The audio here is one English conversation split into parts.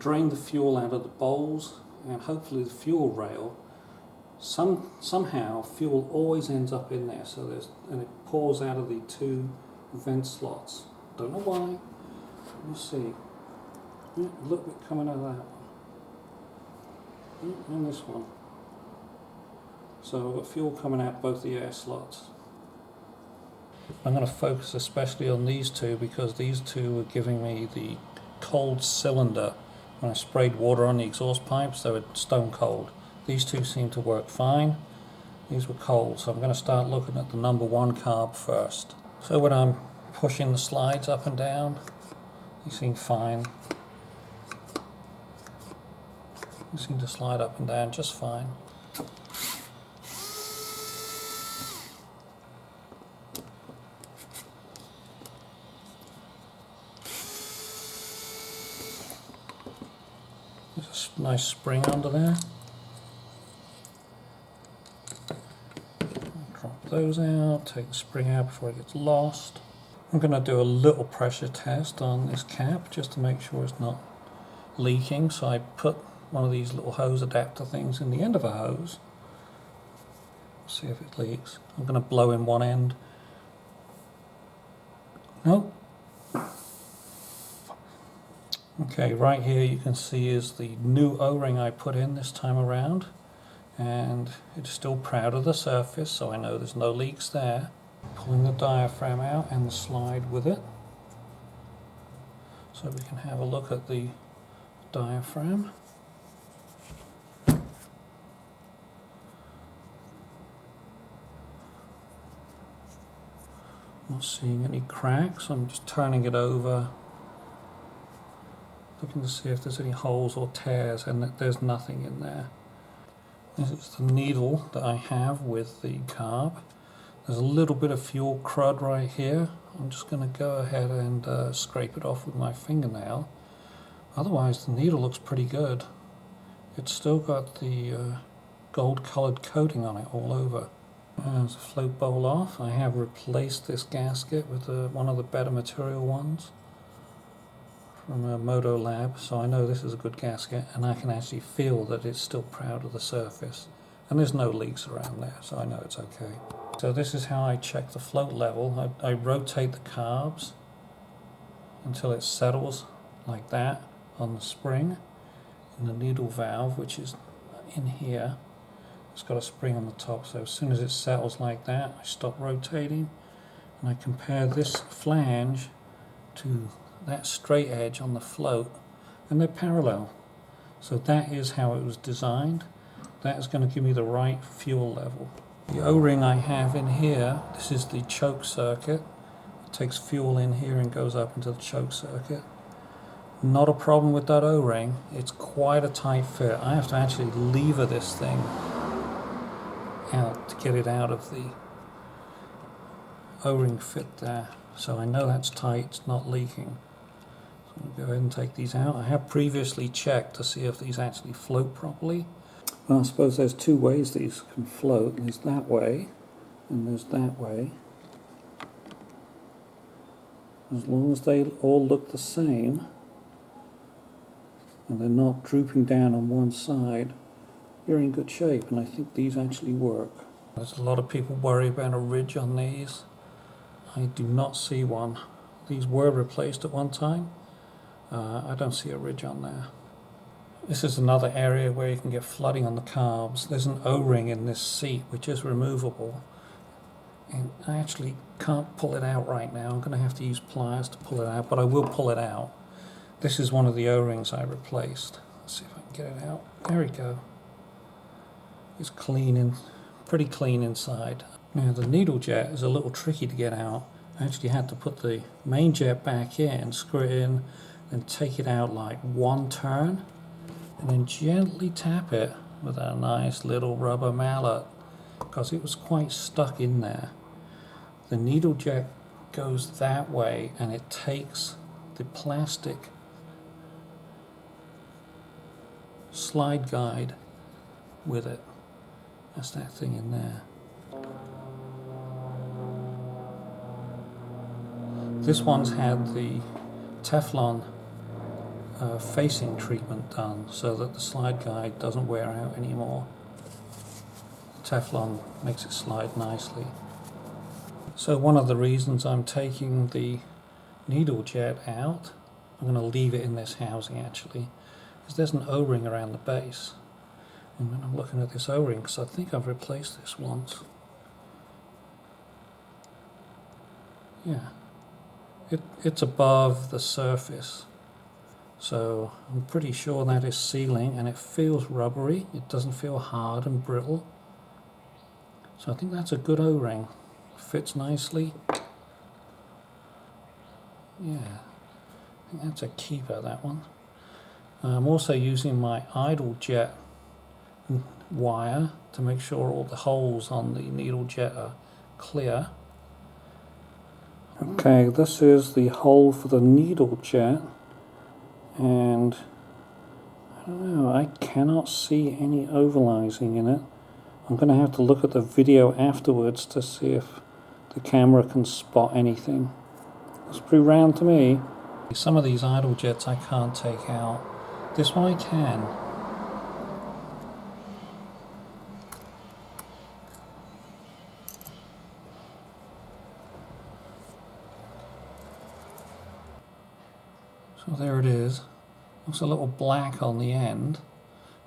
drain the fuel out of the bowls and hopefully the fuel rail. Somehow fuel always ends up in there, and it pours out of the two vent slots. Don't know why. Let's see. Yeah, a little bit coming out of that one. And this one. So I've got fuel coming out both the air slots. I'm going to focus especially on these two because these two are giving me the cold cylinder. When I sprayed water on the exhaust pipes, they were stone cold. These two seem to work fine. These were cold, so I'm going to start looking at the number 1 carb first. So when I'm pushing the slides up and down, they seem fine. They seem to slide up and down just fine. There's a nice spring under there. Drop those out, take the spring out before it gets lost. I'm going to do a little pressure test on this cap just to make sure it's not leaking. So I put one of these little hose adapter things in the end of a hose. See if it leaks. I'm going to blow in one end. Nope. Okay, right here you can see is the new O-ring I put in this time around, and it's still proud of the surface, so I know there's no leaks there. Pulling the diaphragm out and the slide with it, so we can have a look at the diaphragm. Not seeing any cracks. I'm just turning it over, looking to see if there's any holes or tears, and there's nothing in there. This is the needle that I have with the carb. There's a little bit of fuel crud right here. I'm just going to go ahead and scrape it off with my fingernail. Otherwise the needle looks pretty good. It's still got the gold colored coating on it all over. There's the float bowl off. I have replaced this gasket with one of the better material ones from Moto Lab, so I know this is a good gasket, and I can actually feel that it's still proud of the surface, and there's no leaks around there, so I know it's okay. So this is how I check the float level. I rotate the carbs until it settles like that on the spring, and the needle valve, which is in here, it's got a spring on the top, so as soon as it settles like that, I stop rotating, and I compare this flange to that straight edge on the float, and they're parallel. So that is how it was designed. That is going to give me the right fuel level. The O-ring I have in here, this is the choke circuit. It takes fuel in here and goes up into the choke circuit. Not a problem with that O-ring. It's quite a tight fit. I have to actually lever this thing out to get it out of the O-ring fit there. So I know that's tight, it's not leaking. So I'll go ahead and take these out. I have previously checked to see if these actually float properly. Well, I suppose there's two ways these can float. There's that way, and there's that way. As long as they all look the same, and they're not drooping down on one side, you're in good shape, and I think these actually work. There's a lot of people worry about a ridge on these. I do not see one. These were replaced at one time. I don't see a ridge on there. This is another area where you can get flooding on the carbs. There's an O-ring in this seat which is removable, and I actually can't pull it out right now. I'm going to have to use pliers to pull it out, but I will pull it out. This is one of the O-rings I replaced. Let's see if I can get it out. There we go. It's clean and pretty clean inside. Now the needle jet is a little tricky to get out. I actually had to put the main jet back in, screw it in, and take it out like one turn, and then gently tap it with a nice little rubber mallet, because it was quite stuck in there. The needle jet goes that way, and it takes the plastic slide guide with it. That's that thing in there. This one's had the Teflon facing treatment done so that the slide guide doesn't wear out anymore. Teflon makes it slide nicely. So one of the reasons I'm taking the needle jet out, I'm going to leave it in this housing actually, is there's an O-ring around the base. And when I'm looking at this O-ring, because I think I've replaced this once. Yeah, it's above the surface. So I'm pretty sure that is sealing, and it feels rubbery. It doesn't feel hard and brittle. So I think that's a good O-ring. Fits nicely. Yeah, I think that's a keeper, that one. I'm also using my idle jet wire to make sure all the holes on the needle jet are clear. Okay, this is the hole for the needle jet, and I don't know, I cannot see any overlizing in it. I'm going to have to look at the video afterwards to see if the camera can spot anything. It's pretty round to me. Some of these idle jets I can't take out. This one I can. So there it is. Looks a little black on the end.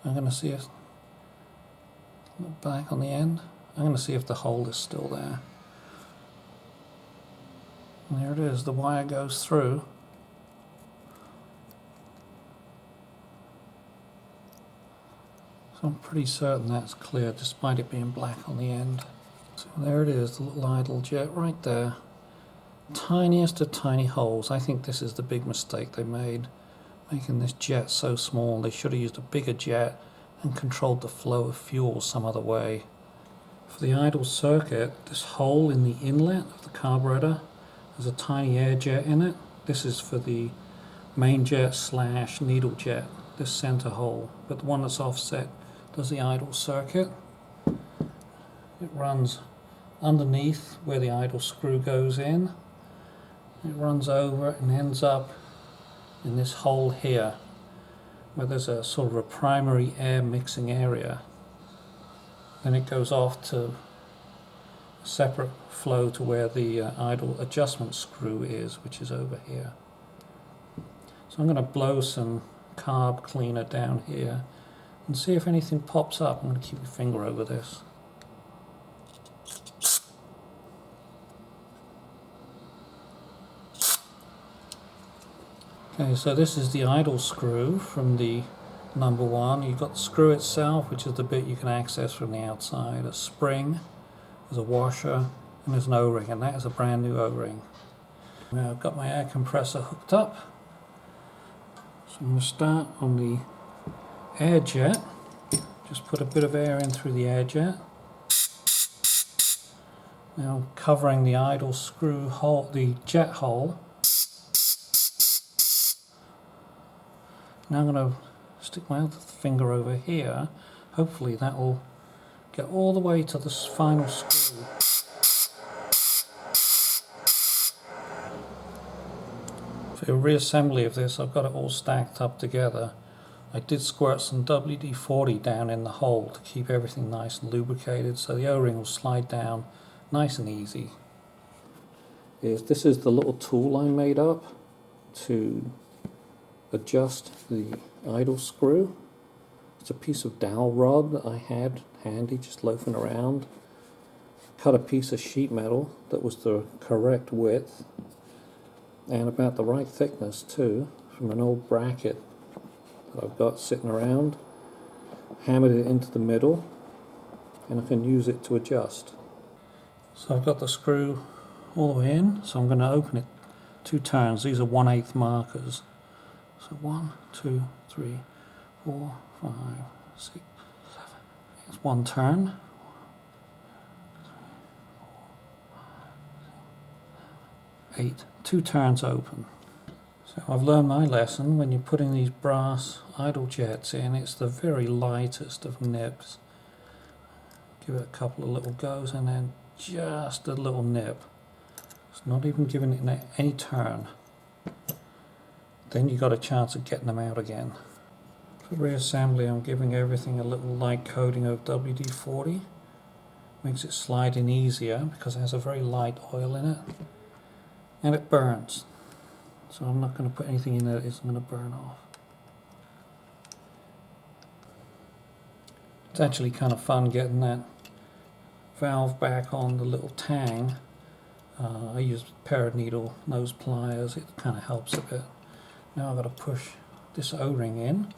I'm going to see if black on the end. I'm going to see if the hole is still there. And there it is. The wire goes through. So I'm pretty certain that's clear, despite it being black on the end. So there it is, the little idle jet right there. Tiniest of tiny holes. I think this is the big mistake they made, making this jet so small. They should have used a bigger jet and controlled the flow of fuel some other way. For the idle circuit, this hole in the inlet of the carburetor, there's a tiny air jet in it. This is for the main jet / needle jet, this center hole. But the one that's offset does the idle circuit. It runs underneath where the idle screw goes in. It runs over and ends up in this hole here, where there's a sort of a primary air mixing area. Then it goes off to a separate flow to where the idle adjustment screw is, which is over here. So I'm going to blow some carb cleaner down here and see if anything pops up. I'm going to keep your finger over this. Okay, so this is the idle screw from the number one. You've got the screw itself, which is the bit you can access from the outside, a spring, there's a washer, and there's an O-ring, and that is a brand new O-ring. Now I've got my air compressor hooked up. So I'm going to start on the air jet. Just put a bit of air in through the air jet. Now covering the idle screw hole, the jet hole. Now I'm going to stick my other finger over here. Hopefully that will get all the way to this final screw. For a reassembly of this, I've got it all stacked up together. I did squirt some WD-40 down in the hole to keep everything nice and lubricated, so the O-ring will slide down nice and easy. This is the little tool I made up to adjust the idle screw. It's a piece of dowel rod that I had handy just loafing around. Cut a piece of sheet metal that was the correct width and about the right thickness too, from an old bracket that I've got sitting around. Hammered it into the middle, and I can use it to adjust. So I've got the screw all the way in, so I'm going to open it 2 turns. These are 1/8 markers. So 1, 2, 3, 4, 5, 6, 7. It's 1 turn. 8. 2 turns open. So I've learned my lesson. When you're putting these brass idle jets in, it's the very lightest of nips. Give it a couple of little goes and then just a little nip. It's not even giving it any turn. then you got a chance of getting them out again. For reassembly, I'm giving everything a little light coating of WD-40. Makes it slide in easier because it has a very light oil in it. And it burns. So I'm not going to put anything in there that isn't going to burn off. It's actually kind of fun getting that valve back on the little tang. I use a pair of needle nose pliers, it kind of helps a bit. Now I've got to push this O-ring in,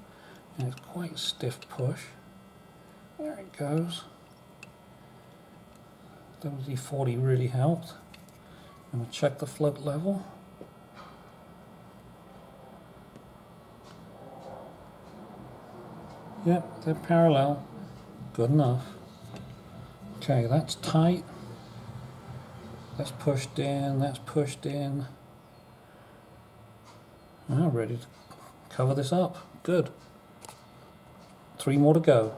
and it's quite a stiff push. There it goes. WD-40 really helped. I'm going to check the float level. Yep, they're parallel. Good enough. Okay, that's tight. That's pushed in, that's pushed in. Now ready to cover this up. Good. 3 more to go.